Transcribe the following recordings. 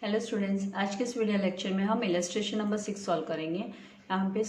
Hello students, आज के इस वीडियो लेक्चर में हम इलस्ट्रेशन नंबर 6 सॉल्व करेंगे। यहाँ पे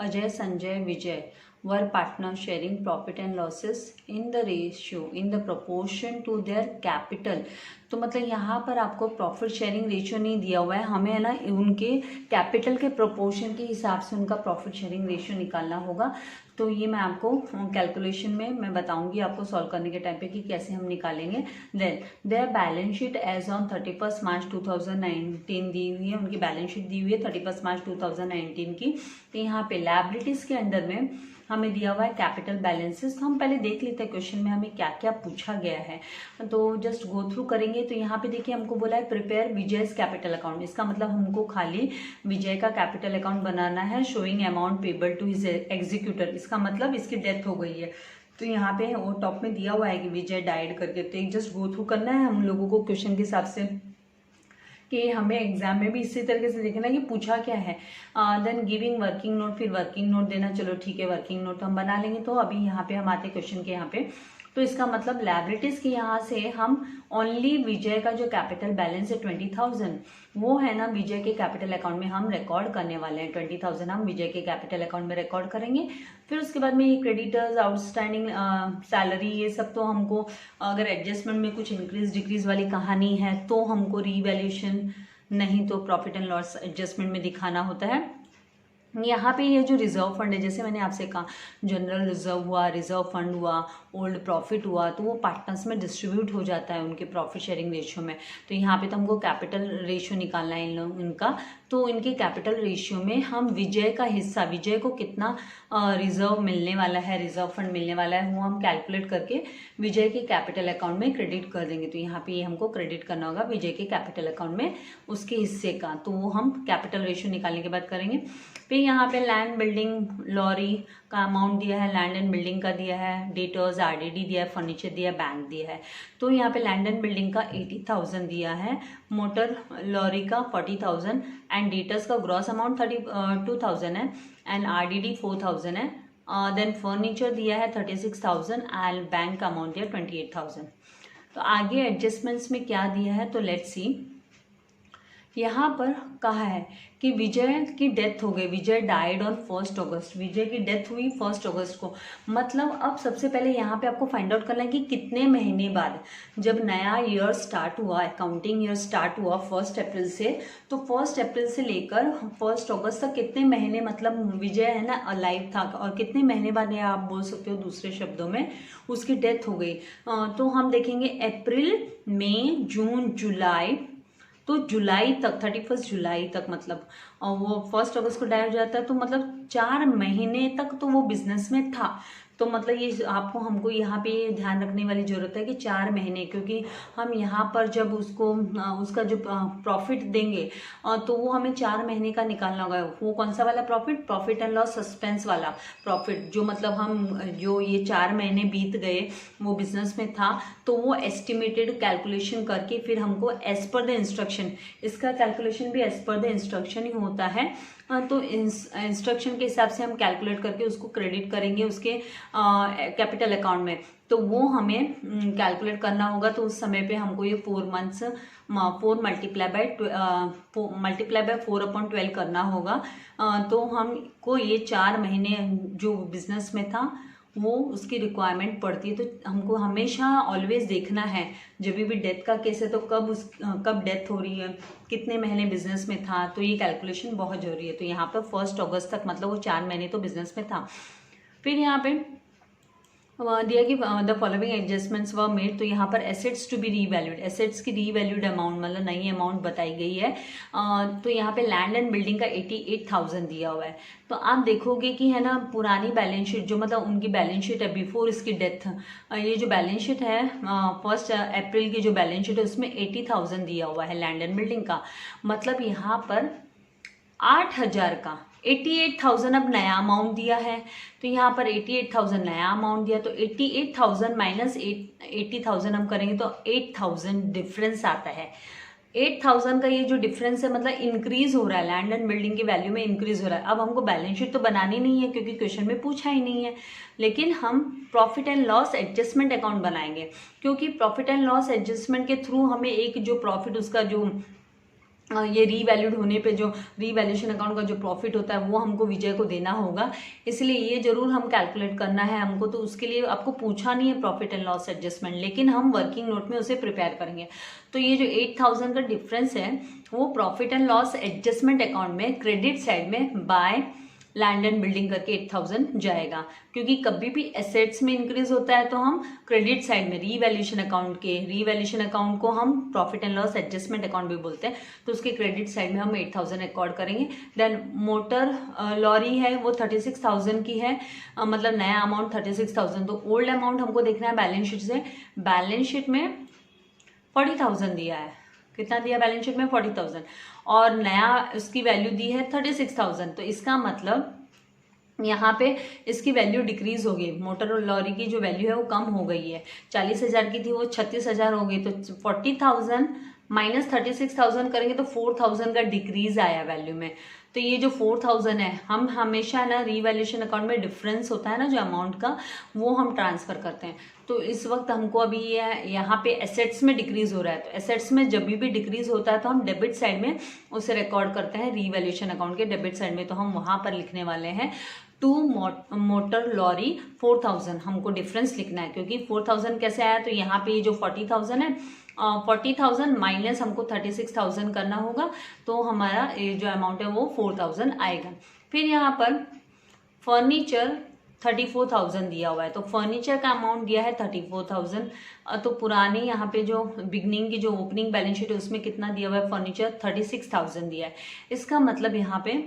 Ajay Sanjay Vijay were partner sharing profit and losses in the ratio in the proportion to their capital. तो मतलब यहाँ पर आपको प्रॉफिट शेयरिंग रेशियो नहीं दिया हुआ है, हमें है ना उनके कैपिटल के प्रोपोर्शन के हिसाब से उनका प्रॉफिट शेयरिंग रेशियो निकालना होगा। तो ये मैं आपको कैलकुलेशन में मैं बताऊंगी आपको सॉल्व करने के टाइम पे कि कैसे हम निकालेंगे। Then their balance sheet as on 31 March 2019 दी हुई है, उनकी बैलेंस शीट दी हुई है 31 मार्च 2019 की। तो यहाँ पे लायबिलिटीज के अंदर में हमें दिया हुआ है कैपिटल बैलेंसेस। तो हम पहले देख लेते हैं क्वेश्चन में हमें क्या क्या पूछा गया है, तो जस्ट गो थ्रू करेंगे। तो यहाँ पे देखिए हमको बोला है प्रिपेयर विजय's कैपिटल अकाउंट। इसका मतलब हमको खाली विजय का कैपिटल अकाउंट बनाना है। Showing amount payable to his executor, इसका मतलब इसकी डेथ हो गई है। तो यहाँ पे वो टॉप में दिया हुआ है कि विजय डाइड करके, तो एक जस्ट गो थ्रू करना है हम लोगों को क्वेश्चन के हिसाब से कि हमें एग्जाम में भी इसी तरीके से देखना है कि पूछा क्या है। देन गिविंग वर्किंग नोट, फिर वर्किंग नोट देना। चलो ठीक है, वर्किंग नोट हम बना लेंगे। तो अभी यहाँ पे हम आते क्वेश्चन के यहाँ पे। तो इसका मतलब लायबिलिटीज के यहाँ से हम ओनली विजय का जो कैपिटल बैलेंस है 20,000, वो है ना विजय के कैपिटल अकाउंट में हम रिकॉर्ड करने वाले हैं। 20,000 हम विजय के कैपिटल अकाउंट में रिकॉर्ड करेंगे। फिर उसके बाद में ये क्रेडिटर्स, आउटस्टैंडिंग सैलरी, ये सब तो हमको अगर एडजस्टमेंट में कुछ इंक्रीज डिक्रीज वाली कहानी है तो हमको रीवैल्यूएशन, नहीं तो प्रॉफिट एंड लॉस एडजस्टमेंट में दिखाना होता है। यहाँ पे ये जो रिजर्व फंड है, जैसे मैंने आपसे कहा जनरल रिजर्व हुआ, रिजर्व फंड हुआ, ओल्ड प्रॉफिट हुआ, तो वो पार्टनर्स में डिस्ट्रीब्यूट हो जाता है उनके प्रॉफिट शेयरिंग रेशियो में। तो यहाँ पे तो हमको कैपिटल रेशियो निकालना है इनका। तो इनके कैपिटल रेशियो में हम विजय का हिस्सा, विजय को कितना रिजर्व मिलने वाला है, रिजर्व फंड मिलने वाला है, वो हम कैलकुलेट करके विजय के कैपिटल अकाउंट में क्रेडिट कर देंगे। तो यहाँ पे ये हमको क्रेडिट करना होगा विजय के कैपिटल अकाउंट में उसके हिस्से का। तो वो हम कैपिटल रेशियो निकालने के बाद करेंगे। फिर यहाँ पे लैंड बिल्डिंग लॉरी का अमाउंट दिया है, लैंड एंड बिल्डिंग का दिया है, डेटर्स आरडीडी दिया है, फर्नीचर दिया है, बैंक दिया है। तो यहाँ पे लैंड एंड बिल्डिंग का 80,000 दिया है, मोटर लॉरी का 40,000 एंड डेटर्स का ग्रॉस अमाउंट 32,000 है एंड आरडीडी 4,000 है। देन फर्नीचर दिया है 36,000 एंड बैंक का अमाउंट दिया 28,000। तो आगे एडजस्टमेंट्स में क्या दिया है तो लेट्स सी। यहाँ पर कहा है कि विजय की डेथ हो गई, विजय डाइड ऑन 1 अगस्त, विजय की डेथ हुई 1 अगस्त को। मतलब अब सबसे पहले यहाँ पे आपको फाइंड आउट करना है कि कितने महीने बाद, जब नया ईयर स्टार्ट हुआ, अकाउंटिंग ईयर स्टार्ट हुआ 1 अप्रैल से, तो 1 अप्रैल से लेकर 1 अगस्त तक कितने महीने मतलब विजय है ना अलाइव था, और कितने महीने बाद, या आप बोल सकते हो दूसरे शब्दों में उसकी डेथ हो गई। तो हम देखेंगे अप्रैल, मई, जून, जुलाई, तो जुलाई तक 31 जुलाई तक मतलब वो 1 अगस्त को डाई हो जाता है। तो मतलब 4 महीने तक तो वो बिजनेस में था। तो मतलब ये आपको हमको यहाँ पे ध्यान रखने वाली ज़रूरत है कि 4 महीने, क्योंकि हम यहाँ पर जब उसका जो प्रॉफिट देंगे तो वो हमें 4 महीने का निकालना होगा। वो कौन सा वाला profit, profit and loss suspense वाला प्रॉफिट, जो मतलब हम जो ये 4 महीने बीत गए वो बिजनेस में था, तो वो एस्टिमेटेड कैलकुलेशन करके फिर हमको एज पर द इंस्ट्रक्शन, इसका कैलकुलेशन भी एज पर द इंस्ट्रक्शन ही होता है। तो इंस्ट्रक्शन के हिसाब से हम कैलकुलेट करके उसको क्रेडिट करेंगे उसके कैपिटल अकाउंट में। तो वो हमें कैलकुलेट करना होगा। तो उस समय पे हमको ये 4 मंथ्स 4 मल्टीप्लाई बाय 4/12 करना होगा। तो हमको ये 4 महीने जो बिजनेस में था वो उसकी रिक्वायरमेंट पड़ती है। तो हमको हमेशा ऑलवेज देखना है जब भी डेथ का केस है तो कब डेथ हो रही है, कितने महीने बिजनेस में था, तो ये कैलकुलेशन बहुत जरूरी है। तो यहाँ पर 1 अगस्त तक मतलब वो 4 महीने तो बिजनेस में था। फिर यहाँ पे दिया कि the following adjustments were made. तो यहाँ पर assets to be revalued, assets की रीवैल्यूड अमाउंट मतलब नई अमाउंट बताई गई है। तो यहाँ पे लैंड एंड बिल्डिंग का 88,000 दिया हुआ है। तो आप देखोगे कि है ना पुरानी बैलेंस शीट, जो मतलब उनकी बैलेंस शीट है बिफोर इसकी डेथ, ये जो बैलेंस शीट है 1 अप्रैल की जो बैलेंस शीट है उसमें 80,000 दिया हुआ है लैंड एंड बिल्डिंग का। मतलब यहाँ पर 8,000 का 88,000 अब नया अमाउंट दिया है। तो यहाँ पर 88,000 नया अमाउंट दिया, तो 88,000 माइनस 80,000 हम करेंगे तो 8,000 डिफरेंस आता है। 8,000 का ये जो डिफरेंस है मतलब इंक्रीज हो रहा है, लैंड एंड बिल्डिंग की वैल्यू में इंक्रीज हो रहा है। अब हमको बैलेंस शीट तो बनानी नहीं है क्योंकि क्वेश्चन में पूछा ही नहीं है, लेकिन हम profit and loss adjustment account बनाएंगे, क्योंकि प्रॉफिट एंड लॉस एडजस्टमेंट के थ्रू हमें एक जो प्रॉफिट उसका जो ये रीवैल्यूड होने पे जो रीवैल्यूएशन अकाउंट का जो प्रॉफिट होता है वो हमको विजय को देना होगा, इसलिए ये जरूर हम कैलकुलेट करना है हमको। तो उसके लिए आपको पूछा नहीं है प्रॉफिट एंड लॉस एडजस्टमेंट, लेकिन हम वर्किंग नोट में उसे प्रिपेयर करेंगे। तो ये जो 8,000 का डिफरेंस है वो profit and loss adjustment account में क्रेडिट साइड में बाय लैंड एंड बिल्डिंग करके 8,000 जाएगा, क्योंकि कभी भी एसेट्स में इंक्रीज होता है तो हम क्रेडिट साइड में रीवैल्यूएशन अकाउंट को हम profit and loss adjustment account भी बोलते हैं, तो उसके क्रेडिट साइड में हम 8,000 रिकॉर्ड करेंगे। देन मोटर लॉरी है वो 36,000 की है, मतलब नया अमाउंट 36,000, तो ओल्ड अमाउंट हमको देखना है बैलेंस शीट से। बैलेंस शीट में 40,000 दिया है, कितना दिया बैलेंस शीट में 40,000, और नया इसकी वैल्यू दी है 36,000, तो इसका मतलब यहाँ पे इसकी वैल्यू डिक्रीज हो गई। मोटर और लॉरी की जो वैल्यू है वो कम हो गई है, 40,000 की थी वो 36,000 हो गई, तो 40,000 माइनस 36,000 करेंगे तो 4,000 का डिक्रीज आया वैल्यू में। तो ये जो 4,000 है, हम हमेशा ना रीवैल्यूएशन अकाउंट में डिफरेंस होता है ना जो अमाउंट का, वो हम ट्रांसफर करते हैं। तो इस वक्त हमको अभी यहाँ पे एसेट्स में डिक्रीज हो रहा है, तो एसेट्स में जब भी डिक्रीज होता है तो हम डेबिट साइड में उसे रिकॉर्ड करते हैं रीवैल्यूएशन अकाउंट के डेबिट साइड में। तो हम वहां पर लिखने वाले हैं टू मोटर लॉरी 4,000, हमको डिफरेंस लिखना है, क्योंकि 4,000 कैसे आया, तो यहाँ पे जो 40,000 है 40,000 माइनस हमको 36,000 करना होगा, तो हमारा ये जो अमाउंट है वो 4,000 आएगा। फिर यहाँ पर फर्नीचर 34,000 दिया हुआ है, तो फर्नीचर का अमाउंट दिया है 34,000। तो पुरानी यहाँ पे जो बिगनिंग की जो ओपनिंग बैलेंस शीट है उसमें कितना दिया हुआ है, फर्नीचर 36,000 दिया है। इसका मतलब यहाँ पे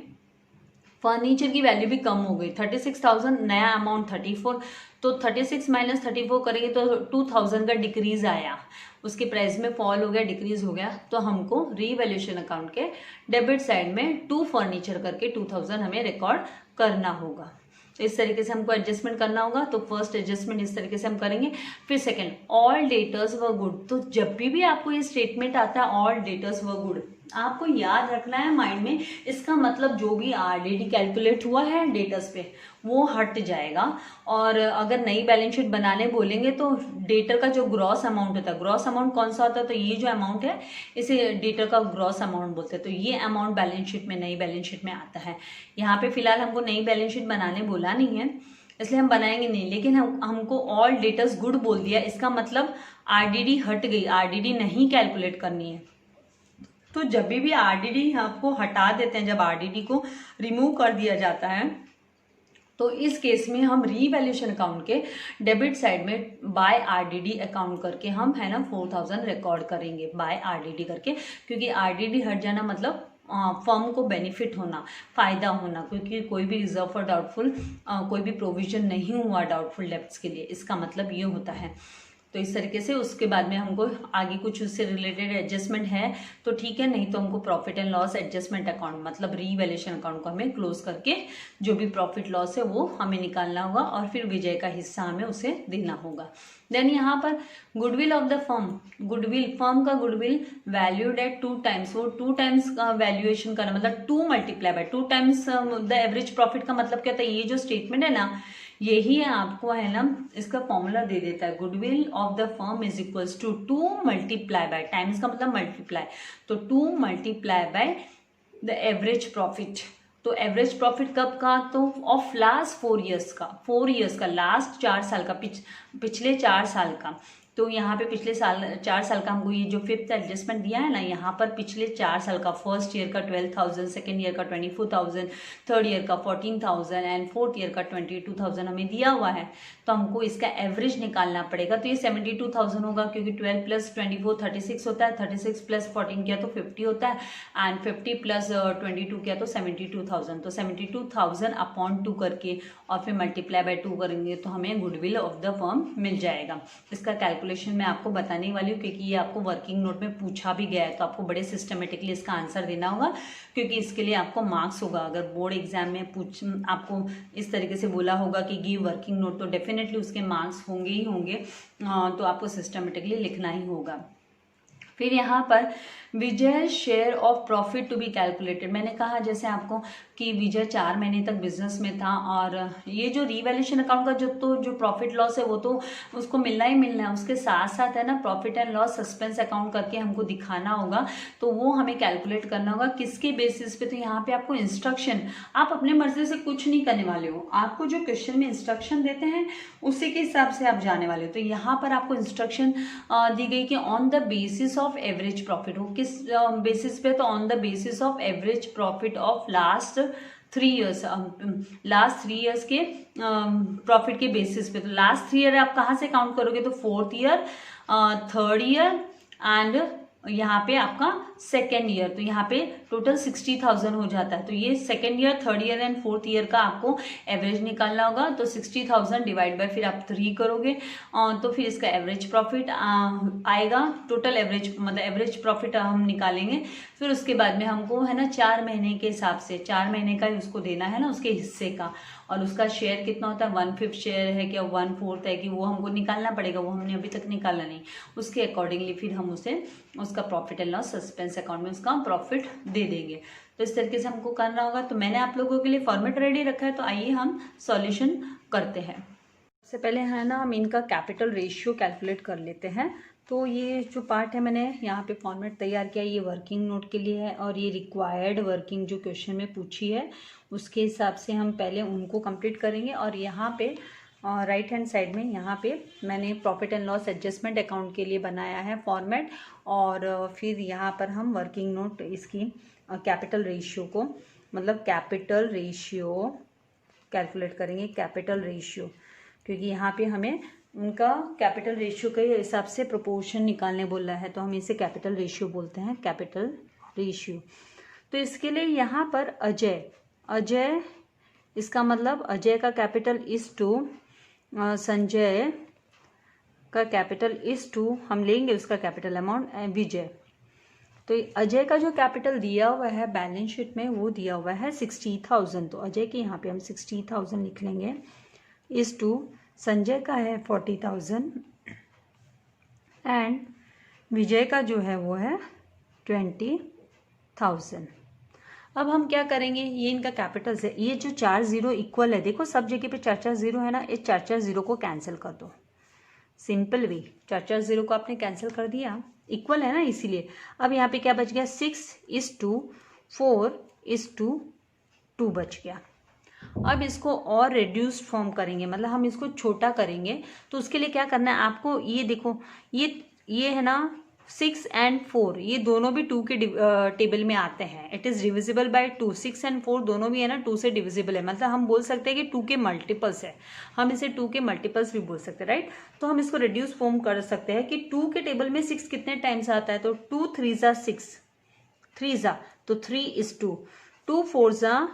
फर्नीचर की वैल्यू भी कम हो गई, 36,000 नया अमाउंट 34, तो 36 माइनस 34 करेंगे तो 2,000 का डिक्रीज आया, उसके प्राइस में फॉल हो गया, डिक्रीज हो गया। तो हमको रीवैल्यूएशन अकाउंट के डेबिट साइड में टू फर्नीचर करके 2,000 हमें रिकॉर्ड करना होगा। तो इस तरीके से हमको एडजस्टमेंट करना होगा। तो फर्स्ट एडजस्टमेंट इस तरीके से हम करेंगे। फिर सेकंड, ऑल डेटर्स व गुड, तो जब भी आपको ये स्टेटमेंट आता है ऑल डेटर्स व गुड, आपको याद रखना है माइंड में, इसका मतलब जो भी आरडीडी कैलकुलेट हुआ है डेटर्स पे वो हट जाएगा। और अगर नई बैलेंस शीट बनाने बोलेंगे तो डेटर का जो ग्रॉस अमाउंट होता है, ग्रॉस अमाउंट कौन सा होता है, तो ये जो अमाउंट है इसे डेटर का ग्रॉस अमाउंट बोलते हैं। तो ये अमाउंट बैलेंस शीट में, नई बैलेंस शीट में आता है। यहाँ पे फिलहाल हमको नई बैलेंस शीट बनाने बोला नहीं है, इसलिए हम बनाएंगे नहीं, लेकिन हमको ऑल डेटर्स गुड बोल दिया, इसका मतलब आरडीडी हट गई, आरडीडी नहीं कैलकुलेट करनी है। तो जब भी आरडीडी आपको हटा देते हैं, जब आरडीडी को रिमूव कर दिया जाता है, तो इस केस में हम रीवैल्यूएशन अकाउंट के डेबिट साइड में बाय आरडीडी अकाउंट करके हम है ना 4,000 रिकॉर्ड करेंगे बाय आरडीडी करके, क्योंकि आरडीडी हट जाना मतलब फर्म को बेनिफिट होना, फायदा होना, क्योंकि कोई भी रिजर्व फॉर डाउटफुल कोई भी प्रोविजन नहीं हुआ डाउटफुल डेब्ट्स के लिए, इसका मतलब ये होता है। तो इस तरीके से उसके बाद में हमको आगे कुछ उससे रिलेटेड एडजस्टमेंट है तो ठीक है, नहीं तो हमको profit and loss adjustment account मतलब रीवैल्यूएशन अकाउंट को हमें क्लोज करके जो भी प्रॉफिट लॉस है वो हमें निकालना होगा और फिर विजय का हिस्सा हमें उसे देना होगा। देन यहाँ पर goodwill of the firm, goodwill firm का गुडविल वैल्यूड एट 2 टाइम्स, वो 2 टाइम्स का वैल्यूएशन करना मतलब 2 multiply bye 2 times the average profit का मतलब क्या होता है, ये जो स्टेटमेंट है ना यही आपको है ना इसका फॉर्मूला दे देता है। Goodwill of the firm is equals to 2 multiply by, times का मतलब मल्टीप्लाई, तो 2 multiply by the average profit. तो एवरेज प्रॉफिट कब का, तो ऑफ लास्ट 4 ईयर्स का, 4 ईयर्स का, लास्ट 4 साल का, पिछले 4 साल का। तो यहाँ पे पिछले साल 4 साल का हमको ये जो फिफ्थ एडजस्टमेंट दिया है ना, यहाँ पर पिछले 4 साल का, फर्स्ट ईयर का 12,000, सेकेंड ईयर का 24,000, थर्ड ईयर का 14,000 एंड फोर्थ ईयर का 22,000 हमें दिया हुआ है। तो हमको इसका एवरेज निकालना पड़ेगा। तो ये 72,000 होगा, क्योंकि 12 प्लस 24 36 होता है, 36 प्लस 14 किया तो 50 होता है, एंड 50 प्लस 22 किया तो 72,000। तो 72,000 अपॉन 2 करके और फिर मल्टीप्लाई बाय 2 करेंगे तो हमें गुडविल ऑफ द फर्म मिल जाएगा। इसका कैलकुलेशन मैं आपको बताने वाली हूँ, क्योंकि ये आपको वर्किंग नोट में पूछा भी गया है, तो आपको बड़े सिस्टमेटिकली इसका आंसर देना होगा, क्योंकि इसके लिए आपको मार्क्स होगा। अगर बोर्ड एग्जाम में आपको इस तरीके से बोला होगा कि गिव वर्किंग नोट, तो डेफिनेटली उसके मार्क्स होंगे ही होंगे, तो आपको सिस्टमेटिकली लिखना ही होगा। फिर यहाँ पर Vijay share of profit to be calculated. मैंने कहा जैसे आपको कि विजय 4 महीने तक बिजनेस में था और ये जो रीवैल्यूएशन अकाउंट का जो प्रॉफिट लॉस है वो तो उसको मिलना ही मिलना है, उसके साथ साथ है ना profit and loss suspense account करके हमको दिखाना होगा, तो वो हमें कैलकुलेट करना होगा। किसके बेसिस पे? तो यहाँ पे आपको इंस्ट्रक्शन, आप अपने मर्जी से कुछ नहीं करने वाले हो, आपको जो क्वेश्चन में इंस्ट्रक्शन देते हैं उसी के हिसाब से आप जाने वाले हो। तो यहाँ पर आपको इंस्ट्रक्शन दी गई कि on the basis of average profit, वो किस बेसिस पे? तो on the basis of average profit of last 3 years, last 3 years के प्रॉफिट के बेसिस पे। तो लास्ट 3 ईयर आप कहाँ से काउंट करोगे? तो 4th year, 3rd year and यहाँ पे आपका 2nd ईयर। तो यहाँ पे टोटल 60,000 हो जाता है। तो ये 2nd year, 3rd year and 4th year का आपको एवरेज निकालना होगा। तो 60,000 डिवाइड बाय फिर आप 3 करोगे तो फिर इसका एवरेज प्रॉफिट आएगा। टोटल एवरेज मतलब एवरेज प्रॉफिट हम निकालेंगे। फिर उसके बाद में हमको है ना 4 महीने के हिसाब से, 4 महीने का ही उसको देना है ना उसके हिस्से का, और उसका शेयर कितना होता है? 1/5 शेयर है कि 1/4 है कि वो हमको निकालना पड़ेगा, वो हमने अभी तक निकाला नहीं। उसके अकॉर्डिंगली फिर हम उसे उसका profit and loss suspense account में उसका प्रॉफिट दे देंगे। तो इस तरीके से हमको करना होगा। तो मैंने आप लोगों के लिए फॉर्मेट रेडी रखा है, तो आइए हम सॉल्यूशन करते हैं। सबसे पहले है ना हम इनका कैपिटल रेशियो कैलकुलेट कर लेते हैं। तो ये जो पार्ट है मैंने यहाँ पे फॉर्मेट तैयार किया, ये वर्किंग नोट के लिए है और ये रिक्वायर्ड वर्किंग जो क्वेश्चन में पूछी है उसके हिसाब से हम पहले उनको कंप्लीट करेंगे। और यहाँ पे राइट हैंड साइड में यहाँ पे मैंने profit and loss adjustment account के लिए बनाया है फॉर्मेट, और फिर यहाँ पर हम वर्किंग नोट इसकी कैपिटल रेशियो को, मतलब कैपिटल रेशियो कैलकुलेट करेंगे, कैपिटल रेशियो, क्योंकि यहाँ पे हमें उनका कैपिटल रेशियो के हिसाब से प्रोपोर्शन निकालने बोल रहा है, तो हम इसे कैपिटल रेशियो बोलते हैं, कैपिटल रेशियो। तो इसके लिए यहाँ पर अजय इसका मतलब अजय का कैपिटल इज टू संजय का कैपिटल इज टू, हम लेंगे उसका कैपिटल अमाउंट विजय। तो अजय का जो कैपिटल दिया हुआ है बैलेंस शीट में वो दिया हुआ है 60,000, तो अजय के यहाँ पे हम 60,000 लिख लेंगे। इज टू संजय का है 40,000 एंड विजय का जो है वो है 20,000। अब हम क्या करेंगे, ये इनका कैपिटल है, ये जो 4 जीरो इक्वल है, देखो सब जगह पे 4 जीरो है ना, इस 4 जीरो को कैंसिल कर दो। सिंपल वे, 4 जीरो को आपने कैंसिल कर दिया, इक्वल है ना इसीलिए। अब यहाँ पे क्या बच गया? 6:4:2 बच गया। अब इसको और रिड्यूस्ड फॉर्म करेंगे, मतलब हम इसको छोटा करेंगे। तो उसके लिए क्या करना है आपको, ये देखो ये है ना 6 and 4, ये दोनों भी 2 के टेबल में आते हैं। It is divisible by 2, 6 and 4 दोनों भी है ना 2 से डिविजिबल है, मतलब हम बोल सकते हैं कि 2 के मल्टीपल्स है, हम इसे 2 के मल्टीपल्स भी बोल सकते हैं, राइट। तो हम इसको रिड्यूस फॉर्म कर सकते हैं कि 2 के टेबल में 6 कितने टाइम्स आता है, तो 2 3 ज़ा 6, 3 ज़ा तो 3:2, 2 4 ज़ा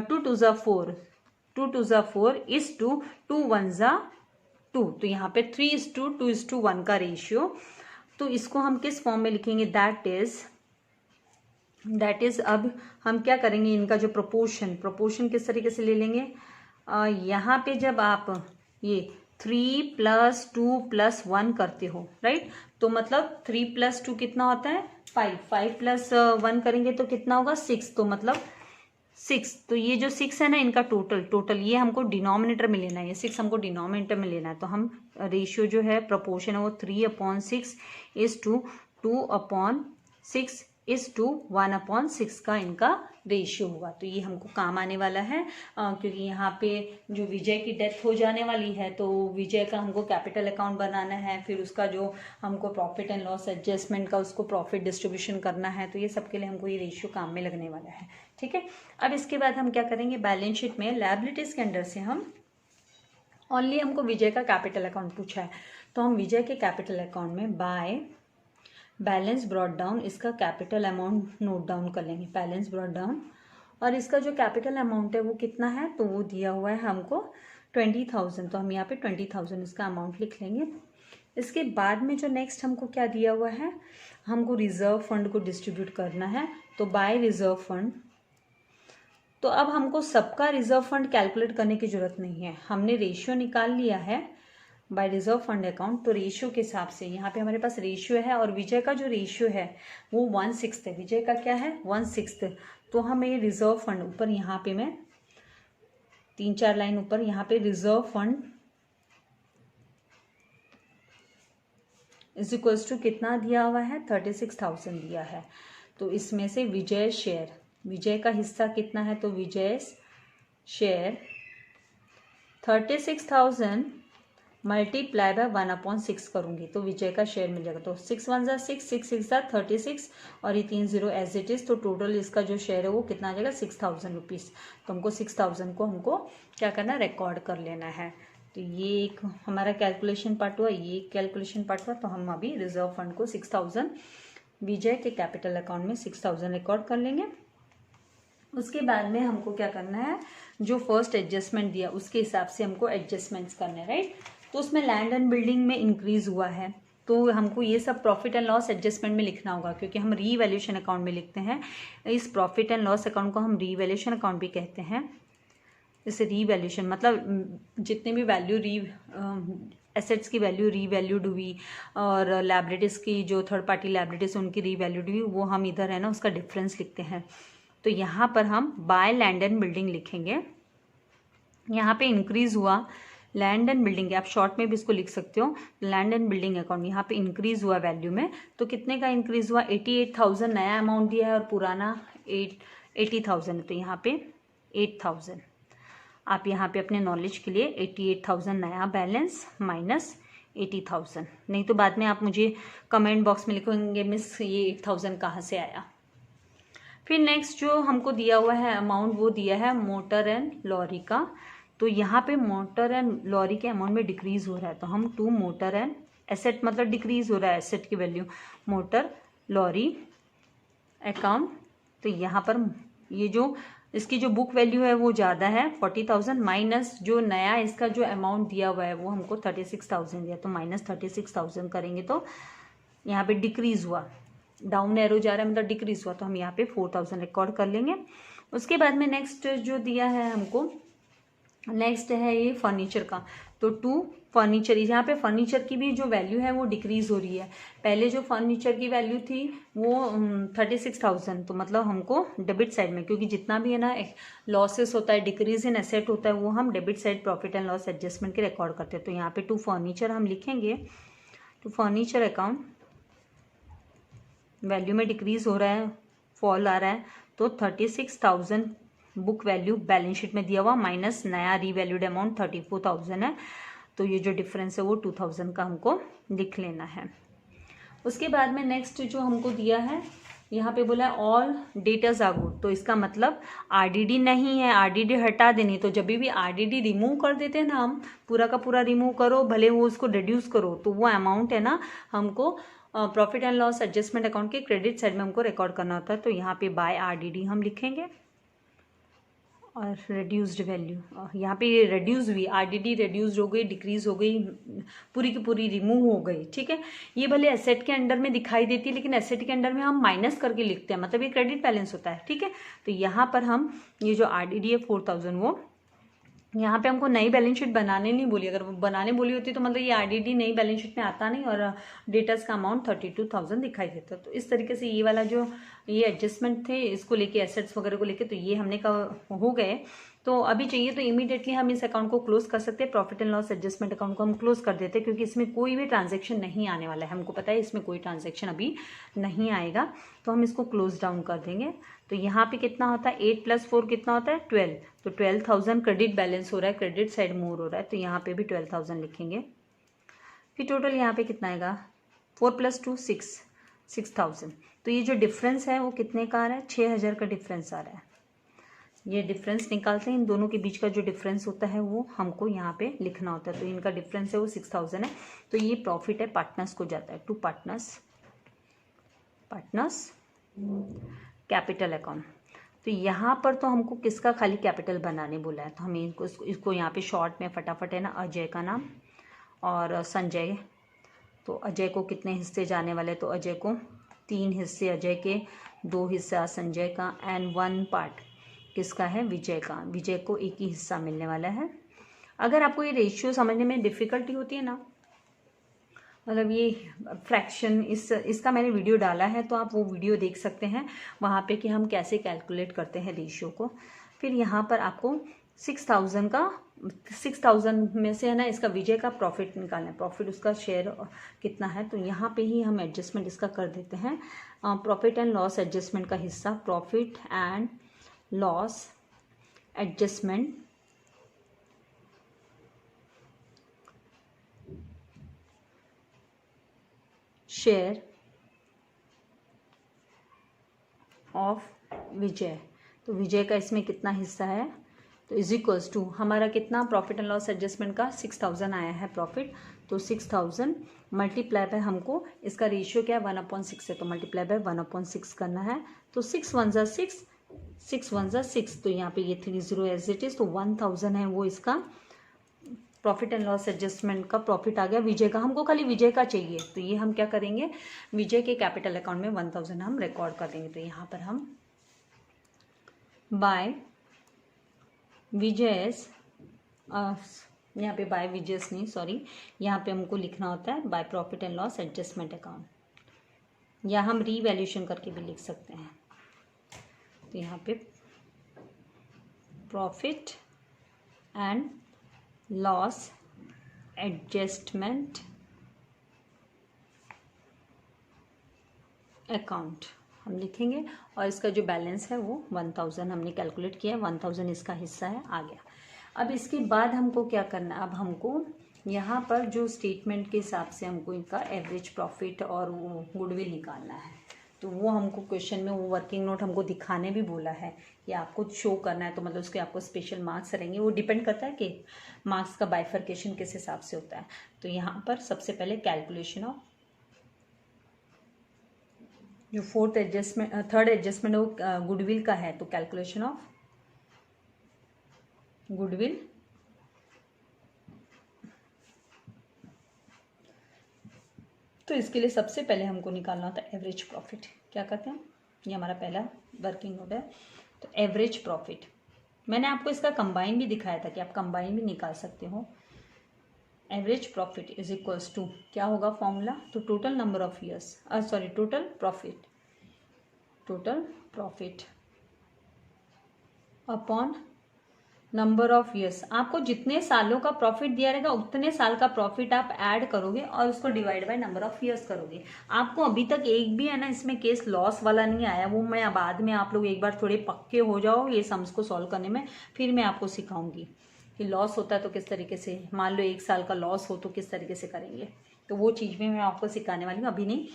2 2 ज़ा 4, 2 2 ज़ा 4 इज टू 2 1 ज़ा 2। तो यहाँ पे 3:2:1 का रेशियो। तो इसको हम किस फॉर्म में लिखेंगे? दैट इज अब हम क्या करेंगे, इनका जो प्रोपोर्शन किस तरीके से ले लेंगे, यहाँ पे जब आप ये 3 + 2 + 1 करते हो, राइट, तो मतलब 3 + 2 कितना होता है? 5, 5 + 1 करेंगे तो कितना होगा? 6, तो मतलब 6। तो ये जो 6 है ना इनका टोटल ये हमको डिनोमिनेटर में लेना है, ये 6 हमको डिनोमिनेटर में लेना है। तो हम रेशियो जो है प्रोपोर्शन है वो 3/6 इज टू 2/6 इज टू 1/6 का इनका रेशियो होगा। तो ये हमको काम आने वाला है, क्योंकि यहाँ पे जो विजय की डेथ हो जाने वाली है, तो विजय का हमको कैपिटल अकाउंट बनाना है, फिर उसका जो हमको प्रॉफिट एंड लॉस एडजस्टमेंट का उसको प्रॉफिट डिस्ट्रीब्यूशन करना है। तो ये सबके लिए हमको ये रेशियो काम में लगने वाला है, ठीक है। अब इसके बाद हम क्या करेंगे, बैलेंस शीट में लायबिलिटीज के अंडर से हम ओनली हमको विजय का कैपिटल अकाउंट पूछा है, तो हम विजय के कैपिटल अकाउंट में बाय बैलेंस ब्रॉट डाउन इसका कैपिटल अमाउंट नोट डाउन कर लेंगे, बैलेंस ब्रॉट डाउन। और इसका जो कैपिटल अमाउंट है वो कितना है, तो वो दिया हुआ है हमको 20,000, तो हम यहाँ पे 20,000 इसका अमाउंट लिख लेंगे। इसके बाद में जो नेक्स्ट हमको क्या दिया हुआ है, हमको रिजर्व फंड को डिस्ट्रीब्यूट करना है, तो बाय रिजर्व फंड। तो अब हमको सबका रिजर्व फंड कैलकुलेट करने की जरूरत नहीं है, हमने रेशियो निकाल लिया है, बाय रिजर्व फंड अकाउंट, तो रेशियो के हिसाब से यहाँ पे हमारे पास रेशियो है और विजय का जो रेशियो है वो 1/6 है। विजय का क्या है 1/6, तो हमें रिजर्व फंड ऊपर यहाँ पे मैं 3-4 लाइन ऊपर यहाँ पे reserve fund is equals to कितना दिया हुआ है 36,000 दिया है। तो इसमें से विजय शेयर, विजय का हिस्सा कितना है, तो विजय शेयर 36,000 मल्टीप्लाई बाय 1/6 करूंगी तो विजय का शेयर मिल जाएगा। तो 6 1 जा 6, 6 6 जा 36 और ये 3 0 एज इट इज। तो टोटल इसका जो शेयर है वो कितना आ जाएगा 6,000 रुपीज़। तो हमको 6,000 को हमको क्या करना है रिकॉर्ड कर लेना है। तो ये एक हमारा कैलकुलेशन पार्ट हुआ, ये एक कैलकुलेशन पार्ट हुआ। तो हम अभी रिजर्व फंड को 6,000 विजय के कैपिटल अकाउंट में 6,000 रिकॉर्ड कर लेंगे। उसके बाद में हमको क्या करना है, जो फर्स्ट एडजस्टमेंट दिया उसके हिसाब से हमको एडजस्टमेंट्स करने हैं, राइट। तो उसमें लैंड एंड बिल्डिंग में इंक्रीज हुआ है तो हमको ये सब प्रॉफिट एंड लॉस एडजस्टमेंट में लिखना होगा, क्योंकि हम रीवैल्यूएशन अकाउंट में लिखते हैं। इस प्रॉफिट एंड लॉस अकाउंट को हम रीवैल्यूएशन अकाउंट भी कहते हैं। जैसे रीवैल्यूएशन मतलब जितने भी वैल्यू एसेट्स की वैल्यू रीवैल्यूड हुई और लायबिलिटीज़ की जो थर्ड पार्टी लायबिलिटीज़ उनकी रीवैल्यूड हुई, वो हम इधर है ना उसका डिफरेंस लिखते हैं। तो यहाँ पर हम बाय लैंड एंड बिल्डिंग लिखेंगे। यहाँ पे इंक्रीज हुआ लैंड एंड बिल्डिंग, आप शॉर्ट में भी इसको लिख सकते हो। लैंड एंड बिल्डिंग अकाउंट यहाँ पे इंक्रीज हुआ वैल्यू में, तो कितने का इंक्रीज हुआ 88,000 नया अमाउंट दिया है और पुराना 80,000 है। तो यहाँ पे 8,000, आप यहाँ पे अपने नॉलेज के लिए 88,000 नया बैलेंस माइनस 80,000, नहीं तो बाद में आप मुझे कमेंट बॉक्स में लिखेंगे मिस ये 8,000 कहाँ से आया। फिर नेक्स्ट जो हमको दिया हुआ है अमाउंट वो दिया है मोटर एंड लॉरी का। तो यहाँ पे मोटर एंड लॉरी के अमाउंट में डिक्रीज हो रहा है, तो हम टू मोटर एंड एसेट मतलब डिक्रीज हो रहा है एसेट की वैल्यू मोटर लॉरी अकाउंट। तो यहाँ पर ये जो इसकी जो बुक वैल्यू है वो ज़्यादा है 40,000 माइनस जो नया इसका जो अमाउंट दिया हुआ है वो हमको 36,000 दिया, तो माइनस 36,000 करेंगे तो यहाँ पे डिक्रीज हुआ, डाउन एरो जा रहा है मतलब डिक्रीज हुआ, तो हम यहाँ पे 4,000 रिकॉर्ड कर लेंगे। उसके बाद में नेक्स्ट जो दिया है हमको, नेक्स्ट है ये फर्नीचर का। तो टू फर्नीचर, यहाँ पे फर्नीचर की भी जो वैल्यू है वो डिक्रीज हो रही है। पहले जो फर्नीचर की वैल्यू थी वो 36,000, तो मतलब हमको डेबिट साइड में, क्योंकि जितना भी है ना लॉसेस होता है डिक्रीज इन एसेट होता है वो हम debit side profit and loss adjustment के रिकॉर्ड करते हैं। तो यहाँ पे टू फर्नीचर हम लिखेंगे, टू फर्नीचर अकाउंट वैल्यू में डिक्रीज हो रहा है, फॉल आ रहा है, तो 36,000 बुक वैल्यू बैलेंस शीट में दिया हुआ माइनस नया रीवैल्यूड अमाउंट 34,000 है। तो ये जो डिफरेंस है वो 2,000 का हमको लिख लेना है। उसके बाद में नेक्स्ट जो हमको दिया है यहाँ पे बोला है ऑल डेटर्स आर गुड, तो इसका मतलब आरडीडी नहीं है, आरडीडी हटा देनी। तो जब भी आरडीडी रिमूव कर देते हैं ना हम, पूरा का पूरा रिमूव करो भले वो उसको रिड्यूस करो, तो वो अमाउंट है ना हमको profit and loss adjustment account के क्रेडिट साइड में हमको रिकॉर्ड करना होता है। तो यहाँ पे बाय आरडीडी हम लिखेंगे और रिड्यूस्ड वैल्यू यहाँ पे रिड्यूस हुई, आरडीडी रिड्यूस हो गई, डिक्रीज हो गई, पूरी की पूरी रिमूव हो गई, ठीक है। ये भले एसेट के अंडर में दिखाई देती है लेकिन एसेट के अंडर में हम माइनस करके लिखते हैं, मतलब ये क्रेडिट बैलेंस होता है, ठीक है। तो यहाँ पर हम ये जो आरडीडी है 4,000 वो यहाँ पे हमको नई बैलेंस शीट बनाने नहीं बोली, अगर बनाने बोली होती तो मतलब ये आरडीडी नई बैलेंस शीट में आता नहीं और डेटर्स का अमाउंट 32,000 दिखाई देता। तो इस तरीके से ये वाला जो ये एडजस्टमेंट थे इसको लेके एसेट्स वगैरह को लेके तो ये हमने का हो गए। तो अभी चाहिए तो इमीडिएटली हम इस अकाउंट को क्लोज कर सकते हैं, profit and loss adjustment account को हम क्लोज कर देते हैं, क्योंकि इसमें कोई भी ट्रांजैक्शन नहीं आने वाला है, हमको पता है इसमें कोई ट्रांजैक्शन अभी नहीं आएगा, तो हम इसको क्लोज डाउन कर देंगे। तो यहाँ पे कितना होता है 8 + 4 कितना होता है 12, तो 12,000 क्रेडिट बैलेंस हो रहा है, क्रेडिट साइड मूव हो रहा है, तो यहाँ पे भी 12,000 लिखेंगे। फिर टोटल यहाँ पे कितना आएगा 4 + 2 6,000। तो ये जो डिफरेंस है वो कितने का आ रहा है 6,000 का डिफरेंस आ रहा है। ये डिफरेंस निकालते हैं, इन दोनों के बीच का जो डिफरेंस होता है वो हमको यहाँ पे लिखना होता है। तो इनका डिफरेंस है वो 6,000 है। तो ये प्रॉफिट है पार्टनर्स को जाता है, टू पार्टनर्स कैपिटल अकाउंट। तो यहाँ पर तो हमको किसका खाली कैपिटल बनाने बोला है, तो हमें इसको यहाँ पे शॉर्ट में फटाफट है ना अजय का नाम और संजय। तो अजय को कितने हिस्से जाने वाले, तो अजय को 3 हिस्से अजय के, 2 हिस्सा संजय का एंड 1 पार्ट किसका है विजय का, विजय को 1 ही हिस्सा मिलने वाला है। अगर आपको ये रेशियो समझने में डिफ़िकल्टी होती है ना, मतलब ये फ्रैक्शन, इसका मैंने वीडियो डाला है, तो आप वो वीडियो देख सकते हैं वहाँ पे कि हम कैसे कैलकुलेट करते हैं रेशियो को। फिर यहाँ पर आपको 6,000 में से है ना इसका विजय का प्रॉफिट निकालना है, प्रॉफिट उसका शेयर कितना है। तो यहाँ पे ही हम एडजस्टमेंट इसका कर देते हैं, प्रॉफिट एंड लॉस एडजस्टमेंट का हिस्सा, profit and loss adjustment share of Vijay. तो विजय का इसमें कितना हिस्सा है, तो इज इक्वल्स टू हमारा कितना प्रॉफिट एंड लॉस एडजस्टमेंट का 6,000 आया है प्रॉफिट, तो 6,000 मल्टीप्लाई बाय, हमको इसका रेशियो क्या है 1/6 है, तो मल्टीप्लाई बाय 1/6 करना है। तो 6 1 जा 6, 6 1 जा 6, तो यहाँ पे ये 30 एज इट इज, तो 1,000 है वो इसका प्रॉफिट एंड लॉस एडजस्टमेंट का प्रॉफिट आ गया विजय का। हमको खाली विजय का चाहिए, तो ये हम क्या करेंगे, विजय के कैपिटल अकाउंट में 1,000 हम रिकॉर्ड कर देंगे। तो यहाँ पर हम बाय विजयस, यहाँ पे बाय विजयस नहीं, सॉरी, यहाँ पे हमको लिखना होता है by profit and loss adjustment account, या हम रीवैल्यूएशन करके भी लिख सकते हैं। तो यहाँ पे profit and loss adjustment account हम लिखेंगे, और इसका जो बैलेंस है वो 1,000 हमने कैलकुलेट किया है, 1,000 इसका हिस्सा है, आ गया। अब इसके बाद हमको क्या करना है, अब हमको यहाँ पर जो स्टेटमेंट के हिसाब से हमको इनका एवरेज प्रॉफिट और वो गुडविल निकालना है, तो वो हमको क्वेश्चन में वो वर्किंग नोट हमको दिखाने भी बोला है कि आपको शो करना है, तो मतलब उसके आपको स्पेशल मार्क्स रहेंगे। वो डिपेंड करता है कि मार्क्स का बाइफर्केशन किस हिसाब से होता है। तो यहाँ पर सबसे पहले कैलकुलेशन ऑफ जो थर्ड एडजस्टमेंट वो गुडविल का है, तो कैलकुलेशन ऑफ गुडविल तो इसके लिए सबसे पहले हमको निकालना होता है एवरेज प्रॉफिट। क्या कहते हैं, ये हमारा पहला वर्किंग नोट है। तो एवरेज प्रॉफिट मैंने आपको इसका कंबाइन भी दिखाया था कि आप कंबाइन भी निकाल सकते हो। Average profit is equals to क्या होगा फॉर्मूला, तो total number of years, total profit upon number of years. आपको जितने सालों का प्रॉफिट दिया रहेगा उतने साल का प्रॉफिट आप ऐड करोगे और उसको divide by number of years करोगे। आपको अभी तक एक भी है ना इसमें केस लॉस वाला नहीं आया, वो मैं बाद में, आप लोग एक बार थोड़े पक्के हो जाओ ये सम्स को सॉल्व करने में, फिर मैं आपको सिखाऊंगी कि लॉस होता है तो किस तरीके से, मान लो 1 साल का लॉस हो तो किस तरीके से करेंगे, तो वो चीज़ भी मैं आपको सिखाने वाली हूँ, अभी नहीं।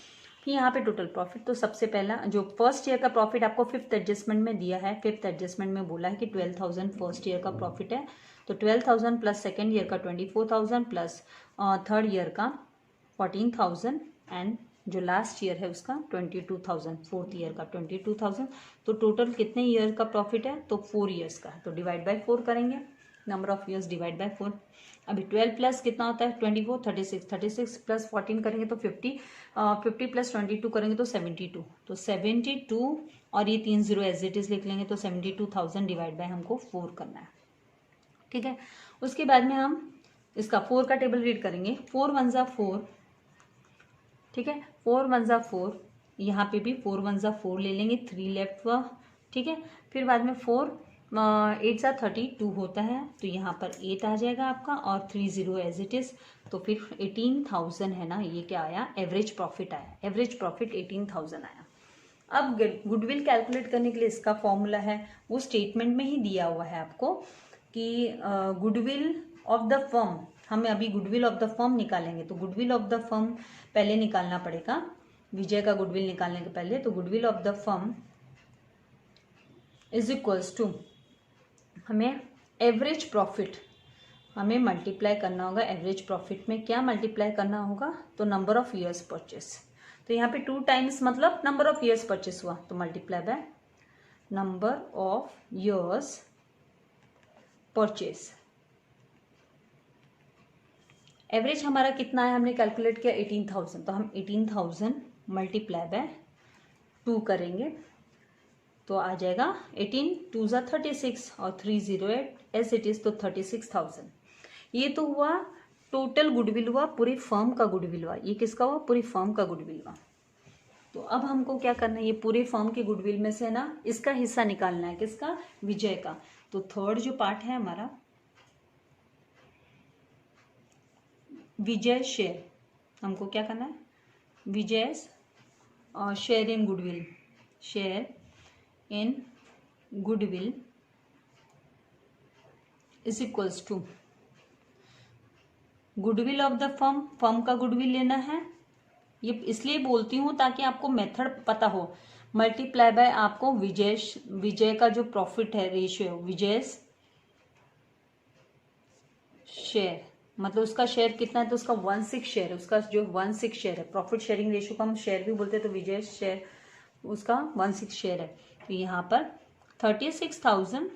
फिर यहाँ पे टोटल प्रॉफिट, तो सबसे पहला जो फर्स्ट ईयर का प्रॉफिट आपको 5th एडजस्टमेंट में दिया है, 5th एडजस्टमेंट में बोला है कि 12,000 फर्स्ट ईयर का प्रॉफिट है, तो 12,000 प्लस सेकेंड ईयर का 24,000 प्लस थर्ड ईयर का 14,000 एंड जो लास्ट ईयर है उसका 22,000, फोर्थ ईयर का 22,000। तो टोटल कितने ईयर का प्रॉफिट है, तो 4 ईयर्स का, तो डिवाइड बाय 4 करेंगे, number of years divide by 4। अभी 12 प्लस कितना होता है 24, 36 प्लस 14 करेंगे तो 50, 50 प्लस 22 करेंगे तो 72, तो 72 और ये 3 0 एज इट इज लिख लेंगे, तो 72,000 डिवाइड बाय हमको 4 करना है, ठीक है। उसके बाद में हम इसका 4 का टेबल रीड करेंगे, 4 1 जा 4, ठीक है, 4 1 जा 4, यहाँ पे भी 4 1 जा 4 ले लेंगे, 3 लेफ्ट हुआ, ठीक है। फिर बाद में 4 8 सा 32 होता है, तो यहाँ पर 8 आ जाएगा आपका और 3 0 एज इट इज, तो फिर 18,000 है ना, ये क्या आया, एवरेज प्रॉफिट आया, एवरेज प्रॉफिट 18,000 आया। अब गुडविल कैलकुलेट करने के लिए इसका फॉर्मूला है, वो स्टेटमेंट में ही दिया हुआ है आपको कि गुडविल ऑफ द फर्म, हमें अभी गुडविल ऑफ द फर्म निकालेंगे, तो गुडविल ऑफ द फर्म पहले निकालना पड़ेगा, विजय का गुडविल निकालने के पहले। तो goodwill of the firm is equals to हमें एवरेज प्रॉफिट, हमें मल्टीप्लाई करना होगा एवरेज प्रॉफिट में, क्या मल्टीप्लाई करना होगा, तो नंबर ऑफ ईयर्स परचेस। तो यहाँ पे 2 टाइम्स मतलब नंबर ऑफ ईयर्स परचेस हुआ, तो multiply by number of years purchase. Average हमारा कितना है, हमने कैलकुलेट किया 18,000, तो हम 18,000 मल्टीप्लाई बाय 2 करेंगे, तो आ जाएगा 18 2 जा 36 और 3 0 8 एज इट इज, तो 36,000। ये तो हुआ टोटल गुडविल, हुआ पूरी फर्म का गुडविल हुआ। ये किसका हुआ? पूरी फर्म का गुडविल हुआ। तो अब हमको क्या करना है, ये पूरे फर्म के गुडविल में से ना इसका हिस्सा निकालना है। किसका? विजय का। तो थर्ड जो पार्ट है हमारा, विजय शेयर, हमको क्या करना है? Vijay share in goodwill, share in goodwill is equals to goodwill of the firm, firm का गुडविल लेना है। ये इसलिए बोलती हूँ ताकि आपको मेथड पता हो। मल्टीप्लाई बाय आपको विजय का जो प्रॉफिट है रेशियो, विजय शेयर, मतलब उसका शेयर कितना है, तो उसका 1/6 शेयर है। उसका जो 1/6 शेयर है, प्रॉफिट शेयरिंग रेशियो को हम शेयर भी बोलते हैं, तो विजय शेयर उसका 1/6 शेयर है। तो यहाँ पर 36,000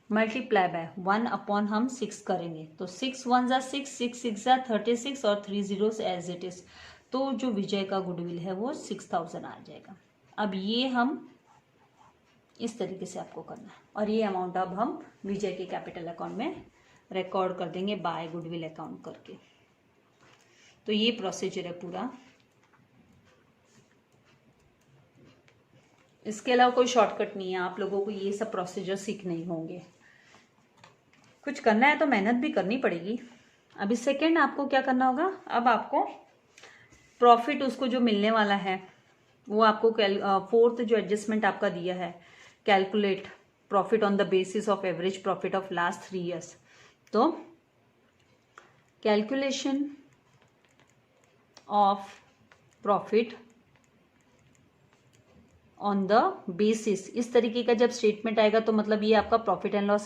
मल्टीप्लाई बाय 1 हम 6 करेंगे, तो 6 1 जा 6, 6 6 जा 36 और 3 zeros एज इट इज। तो जो विजय का गुडविल है वो 6000 आ जाएगा। अब ये हम इस तरीके से आपको करना है, और ये अमाउंट अब हम विजय के कैपिटल अकाउंट में रिकॉर्ड कर देंगे बाय गुडविल अकाउंट करके। तो ये प्रोसीजर है पूरा। इसके अलावा कोई शॉर्टकट नहीं है, आप लोगों को ये सब प्रोसीजर सीखने ही होंगे। कुछ करना है तो मेहनत भी करनी पड़ेगी। अभी सेकेंड आपको क्या करना होगा, अब आपको प्रॉफिट उसको जो मिलने वाला है वो आपको फोर्थ जो एडजस्टमेंट आपका दिया है, calculate profit on the basis of average profit of last 3 years। तो calculation of profit on the basis, इस तरीके का जब स्टेटमेंट आएगा तो मतलब ये आपका प्रॉफिट एंड लॉस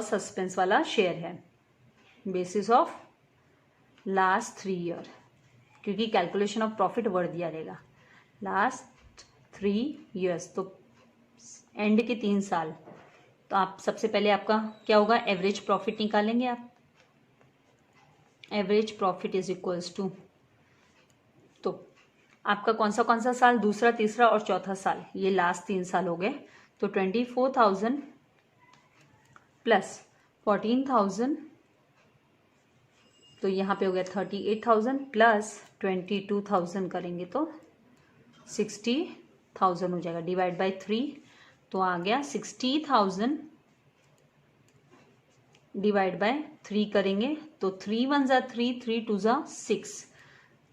सस्पेंस वाला शेयर है, बेसिस ऑफ लास्ट 3 year, क्योंकि कैलकुलेशन ऑफ प्रॉफिट वर्ड दिया रहेगा लास्ट 3 years, तो एंड के 3 साल। तो आप सबसे पहले आपका क्या होगा, एवरेज प्रॉफिट निकालेंगे आप। Average profit is equals to, तो आपका कौन सा साल, दूसरा, तीसरा और चौथा साल, ये लास्ट 3 साल हो गए। तो 24,000 प्लस 14,000, तो यहाँ पे हो गया 38,000 प्लस 22,000 करेंगे तो 60,000 हो जाएगा, डिवाइड बाय 3, तो आ गया 60,000 डिवाइड बाय 3 करेंगे तो 3 1 जा 3, 3 2 जा 6,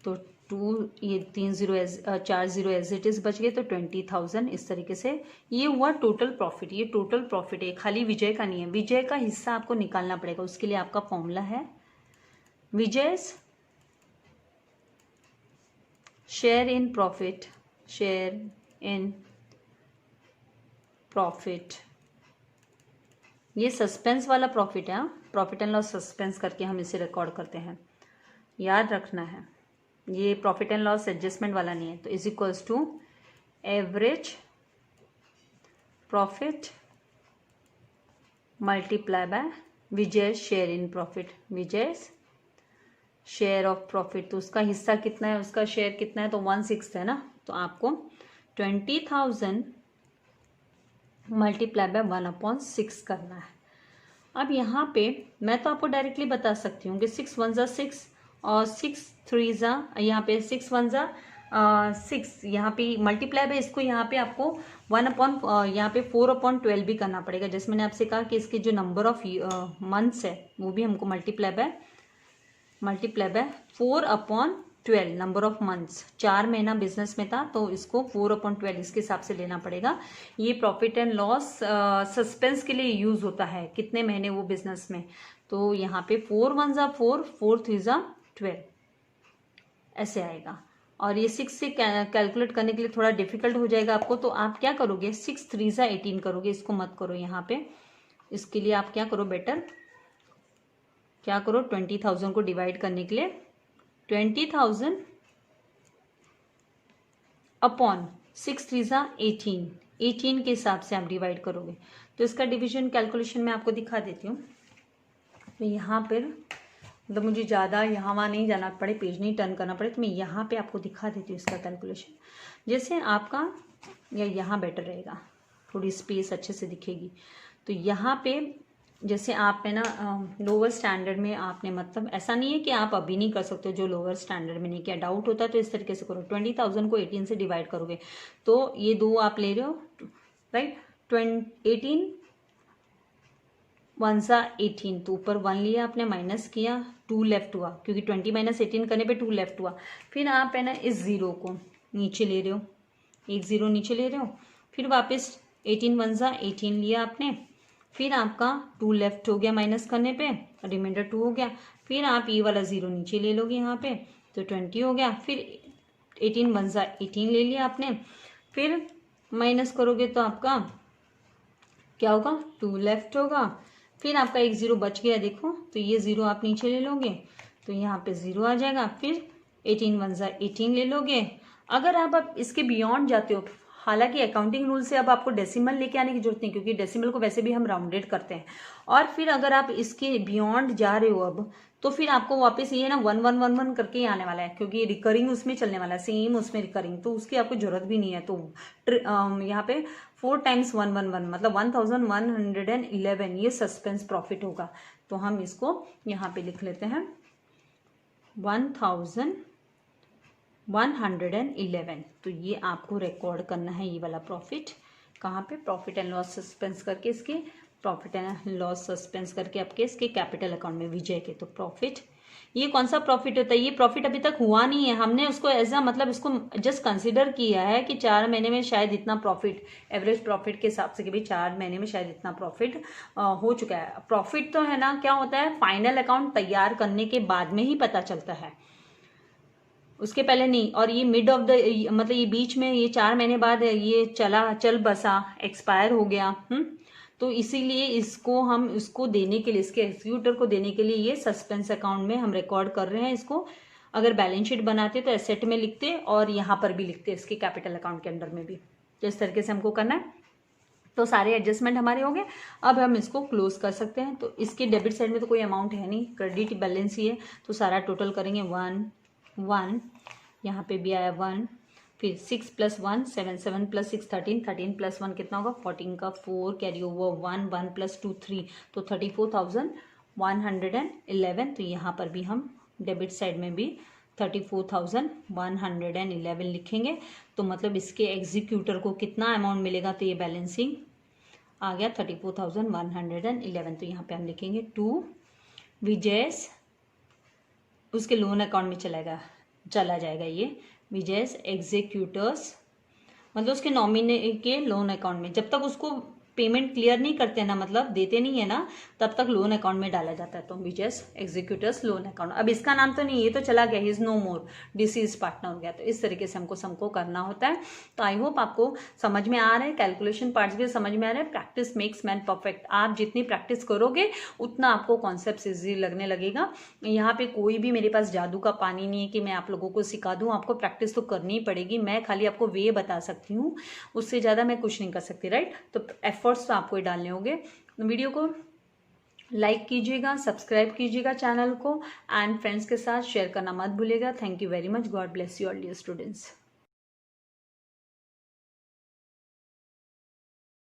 तो 2 ये 3 0 4 0 एज इट इज बच गए, तो 20,000। इस तरीके से ये हुआ टोटल प्रॉफिट। ये टोटल प्रॉफिट है, खाली विजय का नहीं है। विजय का हिस्सा आपको निकालना पड़ेगा, उसके लिए आपका फॉर्मूला है Vijay share in profit, share in profit. ये सस्पेंस वाला प्रॉफिट है, प्रॉफिट एंड लॉस सस्पेंस करके हम इसे रिकॉर्ड करते हैं, याद रखना है। ये प्रॉफिट एंड लॉस एडजस्टमेंट वाला नहीं है। तो is equals to average profit multiply by विजय शेयर इन प्रॉफिट, विजय शेयर ऑफ प्रॉफिट। तो उसका हिस्सा कितना है, उसका शेयर कितना है, तो 1/6 है ना। तो आपको 20,000 मल्टीप्लाई बाय 1/6 करना है। अब यहाँ पे मैं तो आपको डायरेक्टली बता सकती हूँ कि 6 1 जा 6 और 6 3 जा, यहाँ पे 6 1 जा 6, यहाँ पे मल्टीप्लाई बाय इसको यहाँ पे आपको 1/यहाँ पे 4/12 भी करना पड़ेगा। जैसे मैंने आपसे कहा कि इसके जो नंबर ऑफ मंथ्स है वो भी हमको multiply by 4/12 number of months. 4 महीना बिजनेस में था तो इसको 4/12 इसके हिसाब से लेना पड़ेगा। ये प्रॉफिट एंड लॉस सस्पेंस के लिए यूज होता है, कितने महीने वो बिजनेस में। तो यहाँ पे 4 1 जा 4, 4 3 जा 12 ऐसे आएगा। और ये 6 से कैलकुलेट करने के लिए थोड़ा डिफिकल्ट हो जाएगा आपको, तो आप क्या करोगे, 6 3 जा 18 करोगे, इसको मत करो यहाँ पे। इसके लिए आप क्या करो, बेटर क्या करो, 20,000 को डिवाइड करने के लिए 20,000 अपॉन 6 3 जा 18 के हिसाब से आप डिवाइड करोगे। तो इसका डिवीजन कैलकुलेशन मैं आपको दिखा देती हूँ। तो यहाँ पर मतलब मुझे ज़्यादा यहाँ वहाँ नहीं जाना पड़े, पेज नहीं टर्न करना पड़े, तो मैं यहाँ पे आपको दिखा देती हूँ इसका कैलकुलेशन। जैसे आपका या यहाँ बेटर रहेगा, थोड़ी स्पेस अच्छे से दिखेगी। तो यहाँ पे जैसे आप है ना लोअर स्टैंडर्ड में आपने मतलब ऐसा नहीं है कि आप अभी नहीं कर सकते हो, जो लोअर स्टैंडर्ड में नहीं किया, डाउट होता है तो इस तरीके से करो। 20,000 को 18 से डिवाइड करोगे तो ये 2 आप ले रहे हो, राइट। 18 1 सा 18, तो ऊपर 1 लिया आपने, माइनस किया, 2 लेफ्ट हुआ, क्योंकि 20 माइनस 18 करने पे 2 लेफ्ट हुआ। फिर आप है ना इस ज़ीरो को नीचे ले रहे हो, एक ज़ीरो नीचे ले रहे हो, फिर वापस 18 1 सा 18 लिया आपने, फिर आपका 2 लेफ्ट हो गया माइनस करने पे, रिमाइंडर 2 हो गया। फिर आप ये वाला ज़ीरो नीचे ले लोगे यहाँ पे, तो 20 हो गया। फिर 18 1 सा 18 ले लिया आपने, फिर माइनस करोगे तो आपका क्या होगा, 2 लेफ्ट होगा। फिर आपका एक ज़ीरो बच गया देखो, तो ये ज़ीरो आप नीचे ले लोगे तो यहाँ पे ज़ीरो आ जाएगा। फिर 18 1 सा 18 ले लोगे। अगर आप इसके बियॉन्ड जाते हो, हालांकि अकाउंटिंग रूल से अब आपको डेसिमल लेके आने की जरूरत नहीं, क्योंकि डेसिमल को वैसे भी हम राउंडेड करते हैं। और फिर अगर आप इसके बियॉन्ड जा रहे हो अब, तो फिर आपको वापस ये ना 1 1 1 1 करके ही आने वाला है, क्योंकि रिकरिंग उसमें चलने वाला है, सेम उसमें रिकरिंग, तो उसकी आपको जरूरत भी नहीं है। तो यहाँ पे 4 टाइम्स 1 1 1 मतलब 1111 ये सस्पेंस प्रॉफिट होगा। तो हम इसको यहाँ पे लिख लेते हैं 1111। तो ये आपको रिकॉर्ड करना है, ये वाला प्रॉफिट कहाँ पे, प्रॉफिट एंड लॉस सस्पेंस करके, इसके प्रॉफिट एंड लॉस सस्पेंस करके आपके इसके कैपिटल अकाउंट में विजय के। तो प्रॉफिट, ये कौन सा प्रॉफिट होता है, ये प्रॉफिट अभी तक हुआ नहीं है, हमने उसको एज अ मतलब इसको जस्ट कंसिडर किया है कि 4 महीने में शायद इतना प्रॉफिट, एवरेज प्रॉफिट के हिसाब से कि भाई 4 महीने में शायद इतना प्रॉफिट हो चुका है। प्रॉफिट तो है ना क्या होता है, फाइनल अकाउंट तैयार करने के बाद में ही पता चलता है, उसके पहले नहीं। और ये मिड ऑफ द मतलब ये बीच में ये 4 महीने बाद ये चल बसा, एक्सपायर हो गया। तो इसीलिए इसको हम इसको देने के लिए, इसके एग्जीक्यूटर को देने के लिए ये सस्पेंस अकाउंट में हम रिकॉर्ड कर रहे हैं इसको। अगर बैलेंस शीट बनाते तो एसेट में लिखते और यहाँ पर भी लिखते इसके कैपिटल अकाउंट के अंदर में भी। तो इस तरीके से हमको करना है। तो सारे एडजस्टमेंट हमारे हो गए, अब हम इसको क्लोज कर सकते हैं। तो इसके डेबिट साइड में तो कोई अमाउंट है नहीं, क्रेडिट बैलेंस ही है। तो सारा टोटल करेंगे 1 1, यहाँ पे भी आया 1, फिर 6 + 1 7 7 + 6 13 13 + 1 कितना होगा 14 का 4 कैरी ओवर 1 1 + 2 3, तो 34,111। तो यहाँ पर भी हम डेबिट साइड में भी 34,111 लिखेंगे। तो मतलब इसके एग्जीक्यूटर को कितना अमाउंट मिलेगा, तो ये बैलेंसिंग आ गया 34,111। तो यहाँ पे हम लिखेंगे 2 विजयस, उसके लोन अकाउंट में चला जाएगा ये विजयस एग्जीक्यूटर्स, मतलब उसके नॉमिनी के लोन अकाउंट में। जब तक उसको पेमेंट क्लियर नहीं करते हैं ना, मतलब देते नहीं है ना, तब तक लोन अकाउंट में डाला जाता है। तो विजयस एग्जीक्यूटर्स लोन अकाउंट, अब इसका नाम तो नहीं, ये तो चला गया, he is no more, deceased partner हो गया। तो इस तरीके से हमको करना होता है। तो आई होप आपको समझ में आ रहा है, कैलकुलेशन पार्ट्स भी समझ में आ रहे हैं। प्रैक्टिस मेक्स मैन परफेक्ट, आप जितनी प्रैक्टिस करोगे उतना आपको कॉन्सेप्ट ईजी लगने लगेगा। यहाँ पे कोई भी मेरे पास जादू का पानी नहीं है कि मैं आप लोगों को सिखा दूँ, आपको प्रैक्टिस तो करनी ही पड़ेगी। मैं खाली आपको वे बता सकती हूँ, उससे ज़्यादा मैं कुछ नहीं कर सकती, राइट। तो एफर्ट्स तो आपको ही डालने होंगे। वीडियो को लाइक कीजिएगा, सब्सक्राइब कीजिएगा चैनल को, एंड फ्रेंड्स के साथ शेयर करना मत भूलिएगा। Thank you very much, God bless you all dear students.